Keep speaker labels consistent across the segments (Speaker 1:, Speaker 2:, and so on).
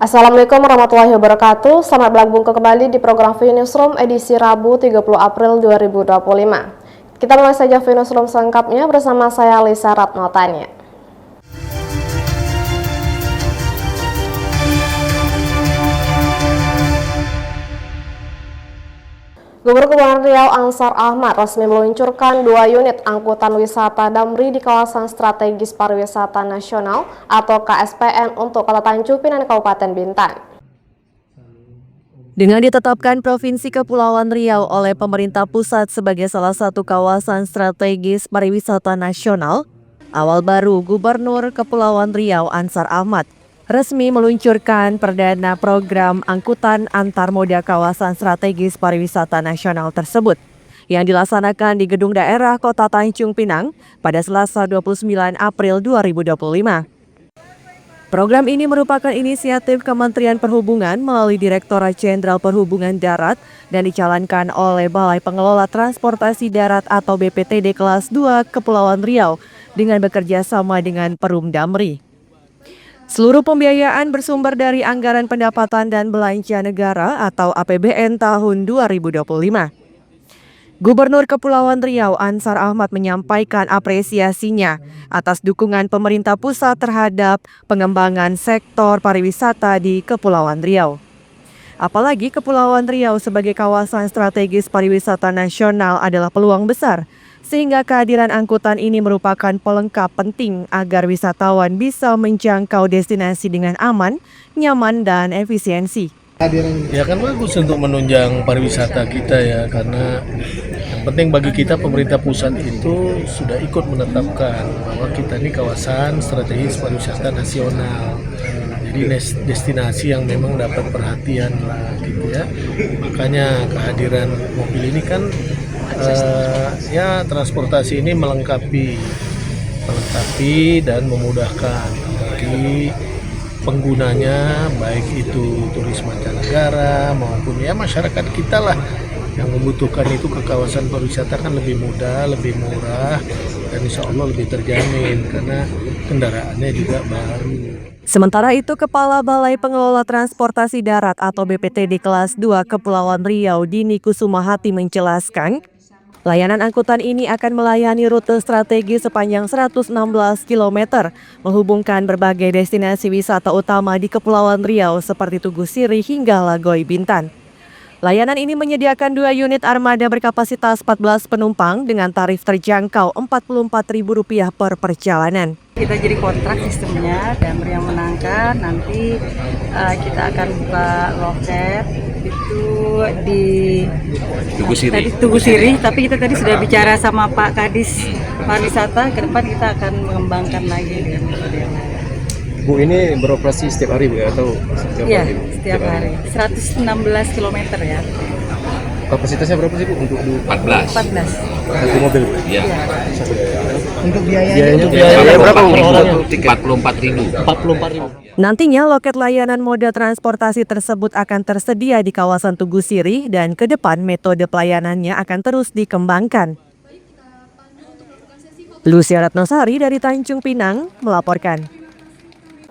Speaker 1: Assalamualaikum warahmatullahi wabarakatuh. Selamat bergabung kembali di program VI Newsroom edisi Rabu 30 April 2025. Kita mulai saja VI Newsroom selengkapnya bersama saya Lisa Ratnotania. Gubernur Kepulauan Riau Ansar Ahmad resmi meluncurkan 2 unit angkutan wisata Damri di kawasan strategis pariwisata nasional atau KSPN untuk Kota Tanjung Pinang Kabupaten Bintan.
Speaker 2: Dengan ditetapkan Provinsi Kepulauan Riau oleh pemerintah pusat sebagai salah satu kawasan strategis pariwisata nasional, awal baru Gubernur Kepulauan Riau Ansar Ahmad resmi meluncurkan perdana program angkutan antar moda kawasan strategis pariwisata nasional tersebut yang dilaksanakan di Gedung Daerah Kota Tanjung Pinang pada Selasa 29 April 2025. Program ini merupakan inisiatif Kementerian Perhubungan melalui Direktorat Jenderal Perhubungan Darat dan dijalankan oleh Balai Pengelola Transportasi Darat atau BPTD Kelas 2 Kepulauan Riau dengan bekerja sama dengan Perum Damri. Seluruh pembiayaan bersumber dari Anggaran Pendapatan dan Belanja Negara atau APBN tahun 2025. Gubernur Kepulauan Riau Ansar Ahmad menyampaikan apresiasinya atas dukungan pemerintah pusat terhadap pengembangan sektor pariwisata di Kepulauan Riau. Apalagi Kepulauan Riau sebagai kawasan strategis pariwisata nasional adalah peluang besar, sehingga kehadiran angkutan ini merupakan pelengkap penting agar wisatawan bisa menjangkau destinasi dengan aman, nyaman, dan efisiensi.
Speaker 3: Ya kan bagus untuk menunjang pariwisata kita ya, karena yang penting bagi kita pemerintah pusat itu sudah ikut menetapkan bahwa kita ini kawasan strategis pariwisata nasional. Jadi destinasi yang memang dapat perhatian lah gitu ya. Makanya kehadiran mobil ini kan ya transportasi ini melengkapi dan memudahkan bagi penggunanya, baik itu turis mancanegara maupun ya masyarakat kita lah yang membutuhkan itu ke kawasan pariwisata kan lebih mudah, lebih murah, dan insya Allah lebih terjamin karena kendaraannya juga baru.
Speaker 2: Sementara itu, Kepala Balai Pengelola Transportasi Darat atau BPTD Kelas 2 Kepulauan Riau Dini Kusumahati menjelaskan, layanan angkutan ini akan melayani rute strategi sepanjang 116 km, menghubungkan berbagai destinasi wisata utama di Kepulauan Riau seperti Tugu Sirih hingga Lagoy Bintan. Layanan ini menyediakan 2 unit armada berkapasitas 14 penumpang dengan tarif terjangkau Rp44.000 per perjalanan.
Speaker 4: Kita jadi kontrak sistemnya, dan yang menangkan nanti kita akan buka loket itu di Tugu Sirih. Tapi kita tadi sudah bicara sama Pak Kadis Pariwisata, ke depan kita akan mengembangkan lagi dengan metode yang lain.
Speaker 5: Bu, ini beroperasi setiap hari Bu ya, atau setiap hari?
Speaker 4: Setiap hari. 116 km ya.
Speaker 5: Kapasitasnya berapa sih Bu untuk
Speaker 6: 14.
Speaker 5: satu mobil?
Speaker 6: Iya.
Speaker 5: Untuk biayanya berapa Bu?
Speaker 6: Rp44.000.
Speaker 2: Nantinya loket layanan moda transportasi tersebut akan tersedia di kawasan Tugu Sirih dan ke depan metode pelayanannya akan terus dikembangkan. Lucia Ratnosari dari Tanjung Pinang melaporkan.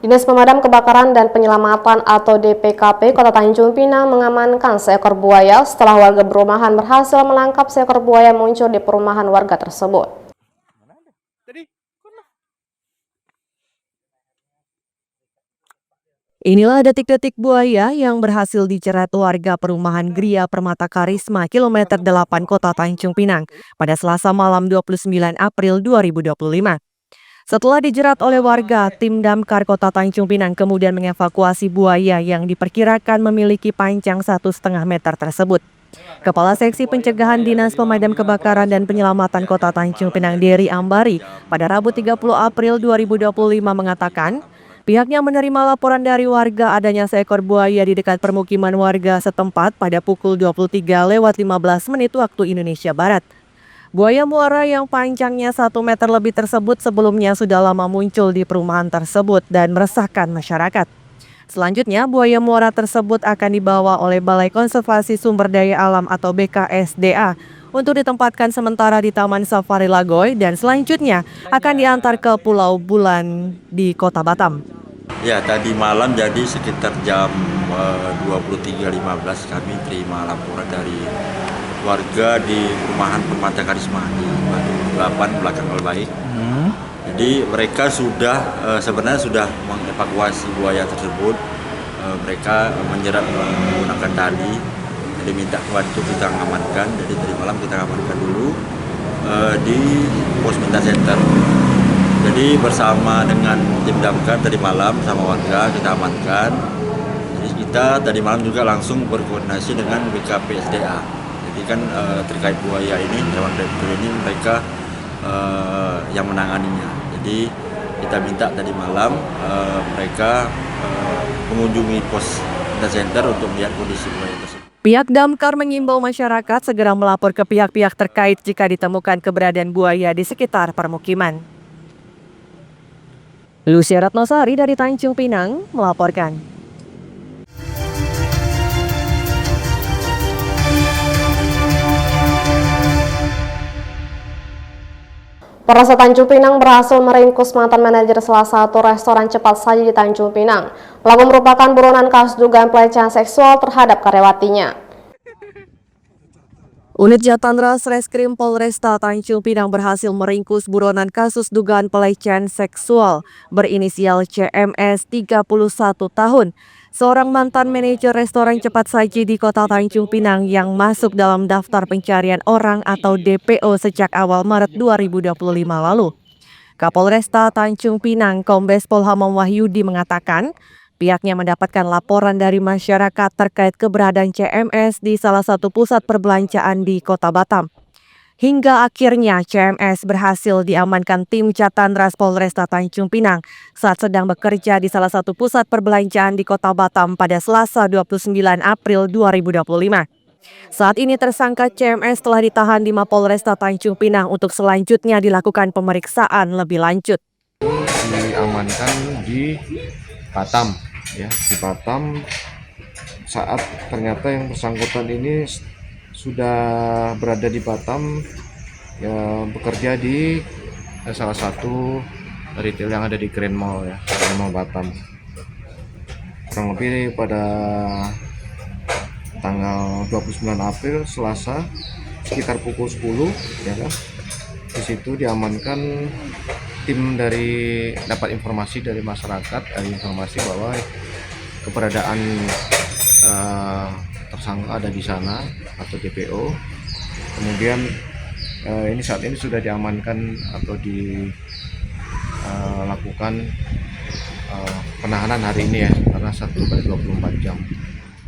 Speaker 1: Dinas Pemadam Kebakaran dan Penyelamatan atau DPKP Kota Tanjung Pinang mengamankan seekor buaya setelah warga perumahan berhasil menangkap seekor buaya muncul di perumahan warga tersebut.
Speaker 2: Inilah detik-detik buaya yang berhasil dijerat warga perumahan Gria Permata Karisma kilometer 8 Kota Tanjung Pinang pada Selasa malam 29 April 2025. Setelah dijerat oleh warga, tim Damkar Kota Tanjung Pinang kemudian mengevakuasi buaya yang diperkirakan memiliki panjang 1,5 meter tersebut. Kepala Seksi Pencegahan Dinas Pemadam Kebakaran dan Penyelamatan Kota Tanjung Pinang Dery Ambari pada Rabu 30 April 2025 mengatakan, pihaknya menerima laporan dari warga adanya seekor buaya di dekat permukiman warga setempat pada pukul 23:15 waktu Indonesia Barat. Buaya muara yang panjangnya 1 meter lebih tersebut sebelumnya sudah lama muncul di perumahan tersebut dan meresahkan masyarakat. Selanjutnya, buaya muara tersebut akan dibawa oleh Balai Konservasi Sumber Daya Alam atau BKSDA untuk ditempatkan sementara di Taman Safari Lagoy dan selanjutnya akan diantar ke Pulau Bulan di Kota Batam.
Speaker 6: Ya, tadi malam jadi sekitar jam 23.15 kami terima laporan dari warga di perumahan Permata Karisma di Batu 8 belakang Albaik. Jadi mereka sudah sebenarnya sudah mengevakuasi buaya tersebut. Mereka menjerat menggunakan tali. Jadi minta bantu kita mengamankan. Jadi tadi malam kita amankan dulu di pos Minta Center. Jadi bersama dengan tim damkar tadi malam sama warga kita amankan. Jadi kita tadi malam juga langsung berkoordinasi dengan BKPSDA. Jadi kan terkait buaya ini, hewan reptil ini mereka yang menanganinya. Jadi kita minta tadi malam mereka mengunjungi pos Minta Center untuk melihat kondisi buaya tersebut.
Speaker 2: Pihak damkar mengimbau masyarakat segera melapor ke pihak-pihak terkait jika ditemukan keberadaan buaya di sekitar permukiman. Lucia Ratnosari dari Tanjung Pinang melaporkan.
Speaker 1: Polres Tanjung Pinang berhasil meringkus mantan manajer salah satu restoran cepat saji di Tanjung Pinang. Pelaku merupakan buronan kasus dugaan pelecehan seksual terhadap karyawatinya.
Speaker 2: Unit Jatandra Reskrim Polresta Tanjung Pinang berhasil meringkus buronan kasus dugaan pelecehan seksual berinisial CMS 31 tahun, seorang mantan manajer restoran cepat saji di Kota Tanjung Pinang yang masuk dalam daftar pencarian orang atau DPO sejak awal Maret 2025 lalu. Kapolresta Tanjung Pinang Kombes Pol Hamam Wahyudi mengatakan, pihaknya mendapatkan laporan dari masyarakat terkait keberadaan CMS di salah satu pusat perbelanjaan di Kota Batam. Hingga akhirnya CMS berhasil diamankan tim Jatandras Polresta Tanjung Pinang saat sedang bekerja di salah satu pusat perbelanjaan di Kota Batam pada Selasa 29 April 2025. Saat ini tersangka CMS telah ditahan di Mapolresta Tanjung Pinang untuk selanjutnya dilakukan pemeriksaan lebih lanjut.
Speaker 5: Diamankan di Batam, ya, di Batam saat ternyata yang bersangkutan ini sudah berada di Batam, ya, bekerja di salah satu retail yang ada di Grand Mall, ya, Grand Mall Batam. Kurang lebih pada tanggal 29 April Selasa sekitar pukul 10, ya kan. Di situ diamankan tim dari dapat informasi dari masyarakat, informasi bahwa keberadaan tersangka ada di sana atau DPO. Kemudian ini saat ini sudah diamankan atau dilakukan penahanan hari ini, ya, karena 1x24 jam.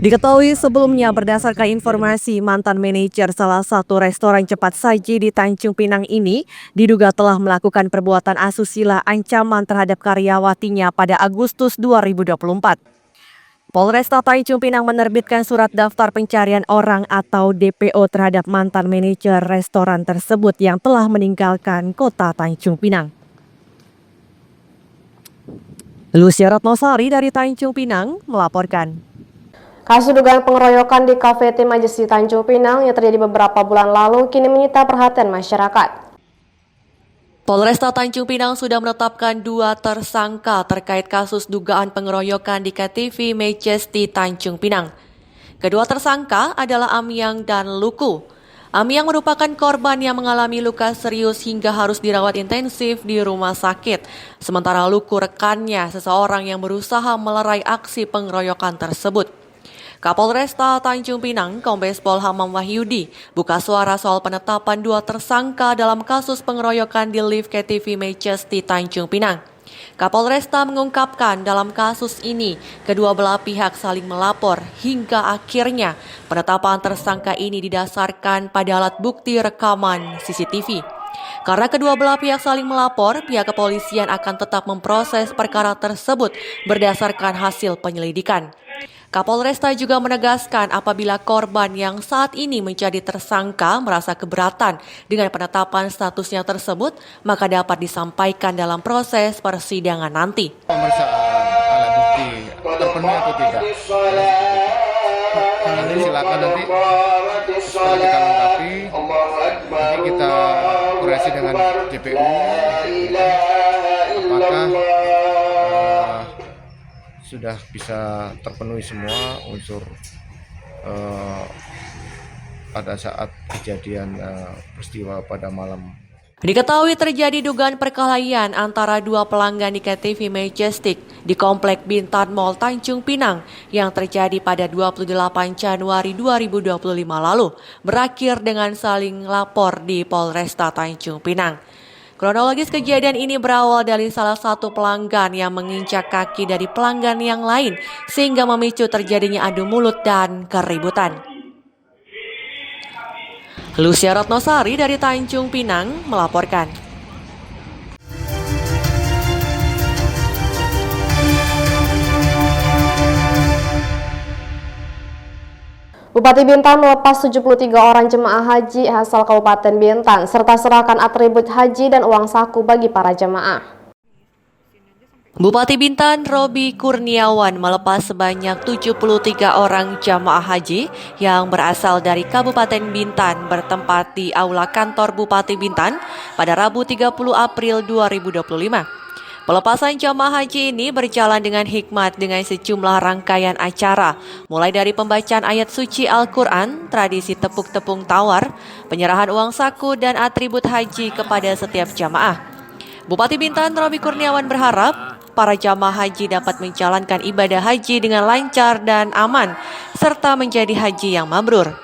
Speaker 2: Diketahui sebelumnya berdasarkan informasi mantan manajer salah satu restoran cepat saji di Tanjung Pinang ini diduga telah melakukan perbuatan asusila ancaman terhadap karyawatinya pada Agustus 2024. Polresta Tanjung Pinang menerbitkan surat daftar pencarian orang atau DPO terhadap mantan manajer restoran tersebut yang telah meninggalkan Kota Tanjung Pinang. Lucia Ratnosari dari Tanjung Pinang melaporkan.
Speaker 1: Kasus dugaan pengeroyokan di Cafe T Majesty Tanjung Pinang yang terjadi beberapa bulan lalu kini menyita perhatian masyarakat.
Speaker 2: Polresta Tanjung Pinang sudah menetapkan 2 tersangka terkait kasus dugaan pengeroyokan di KTV Majesty Tanjung Pinang. Kedua tersangka adalah Amyang dan Luku. Amyang merupakan korban yang mengalami luka serius hingga harus dirawat intensif di rumah sakit. Sementara Luku rekannya, seseorang yang berusaha melerai aksi pengeroyokan tersebut. Kapolresta Tanjung Pinang, Kombes Pol Hamam Wahyudi, buka suara soal penetapan 2 tersangka dalam kasus pengeroyokan di lift KTV Majesty Tanjung Pinang. Kapolresta mengungkapkan dalam kasus ini, kedua belah pihak saling melapor hingga akhirnya penetapan tersangka ini didasarkan pada alat bukti rekaman CCTV. Karena kedua belah pihak saling melapor, pihak kepolisian akan tetap memproses perkara tersebut berdasarkan hasil penyelidikan. Kapolresta juga menegaskan apabila korban yang saat ini menjadi tersangka merasa keberatan dengan penetapan statusnya tersebut, maka dapat disampaikan dalam proses persidangan nanti.
Speaker 5: Pemeriksaan alat bukti terpenuhi atau tidak? Nanti silakan nanti setelah kita lengkapi, nanti kita koreksi dengan JPU apakah sudah bisa terpenuhi semua unsur pada saat kejadian peristiwa pada malam.
Speaker 2: Diketahui terjadi dugaan perkelahian antara dua pelanggan di KTV Majestic di Komplek Bintan Mall Tanjung Pinang yang terjadi pada 28 Januari 2025 lalu, berakhir dengan saling lapor di Polresta Tanjung Pinang. Kronologis kejadian ini berawal dari salah satu pelanggan yang menginjak kaki dari pelanggan yang lain sehingga memicu terjadinya adu mulut dan keributan. Lucia Ratnosari dari Tanjung Pinang melaporkan.
Speaker 1: Bupati Bintan melepas 73 orang jemaah haji asal Kabupaten Bintan serta serahkan atribut haji dan uang saku bagi para jemaah.
Speaker 2: Bupati Bintan Robi Kurniawan melepas sebanyak 73 orang jamaah haji yang berasal dari Kabupaten Bintan bertempat di Aula Kantor Bupati Bintan pada Rabu 30 April 2025. Pelepasan jamaah haji ini berjalan dengan hikmat dengan sejumlah rangkaian acara, mulai dari pembacaan ayat suci Al-Quran, tradisi tepuk-tepung tawar, penyerahan uang saku dan atribut haji kepada setiap jamaah. Bupati Bintan Robi Kurniawan berharap para jamaah haji dapat menjalankan ibadah haji dengan lancar dan aman, serta menjadi haji yang mabrur.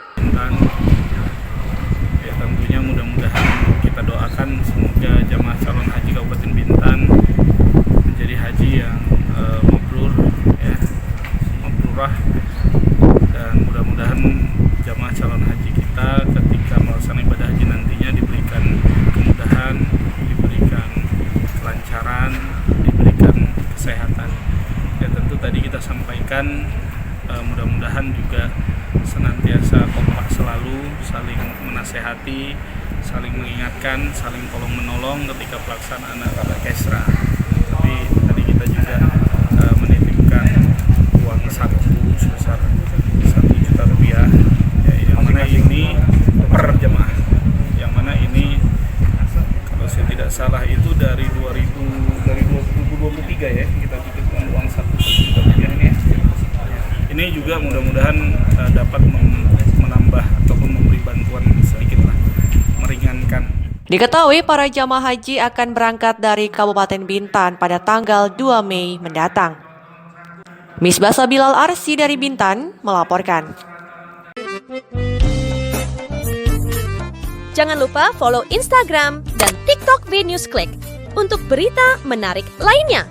Speaker 7: Ya, tentunya mudah-mudahan kita doakan semoga jamaah calon haji Kabupaten Bintan menjadi haji yang mabrur, ya, mabrurah, dan mudah-mudahan jamaah calon haji kita ketika melaksanakan ibadah haji nantinya diberikan kemudahan, diberikan kelancaran, diberikan kesehatan. Ya, tentu tadi kita sampaikan mudah-mudahan juga senantiasa kompak selalu, saling menasehati, saling mengingatkan, saling tolong menolong ketika pelaksanaan acara kesra. Tapi tadi kita juga menitipkan uang saku sebesar 1 juta rupiah, ya, yang mana ini per jemaah, yang mana ini kalau saya tidak salah itu dari 2023 ya, kita titipkan uang 1 juta rupiah ini. Ini juga mudah-mudahan dapat menambah ataupun memberi bantuan sedikit lah, meringankan.
Speaker 2: Diketahui para jamaah haji akan berangkat dari Kabupaten Bintan pada tanggal 2 Mei mendatang. Misbah Sabilal Arsi dari Bintan melaporkan.
Speaker 8: Jangan lupa follow Instagram dan TikTok VNewsClick untuk berita menarik lainnya.